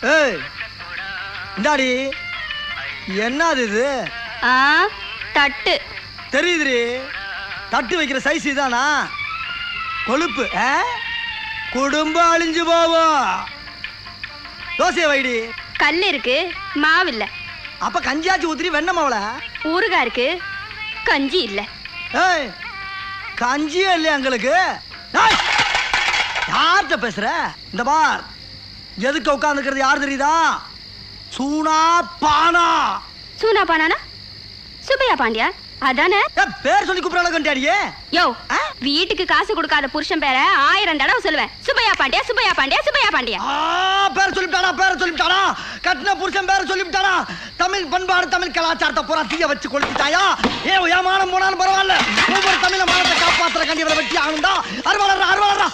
ஏய் இந்தாடி, என்னது இது? தட்டு தெரியுதுரி, தட்டு வைக்கிற சைஸ் இதானா? கொழுப்பு குடும்பம் அழிஞ்சு போவோம். தோசையை வைடி. கல் இருக்கு, மாவு இல்ல. அப்ப கஞ்சியாச்சு ஊத்திரி, வெண்ண மாவுல ஊறுகாய் இருக்கு, கஞ்சி இல்ல. ஏய் கஞ்சியே இல்லையா எங்களுக்கு? யார்கிட்ட பேசுற? இந்த பார், எதுக்கு உட்கார்ந்துக்கிறது யார் தெரியுதா? சூனா பானா. சூனா பானானா சுப்பையா பாண்டியா அதானே? பேர் சொல்லி கூப்பிடறாங்க கண்டியாடியே. யோ, வீட்டுக்கு காசு கொடுக்காத புருஷன் பேரை 1000 தடவை சொல்லுவேன். சுப்பையா பாண்டியா, சுப்பையா பாண்டியா, சுப்பையா பாண்டியா. பேர் சொல்லிவிட்டானா, பேர் சொல்லிவிட்டானா, கட்டின புருஷன் பேர் சொல்லிவிட்டானா. தமிழ் பண்பாடு, தமிழ் கலாச்சாரத்தை பூரா தீய வச்சு கொளுத்திட்டாயா. ஏன் மானம் போனாலும் பரவாயில்ல, ஒவ்வொரு தமிழ மானத்தை காப்பாத்துற கண்டிப்பா வெட்டி ஆகுண்டா. அறுவாளர் அறுவாளரா.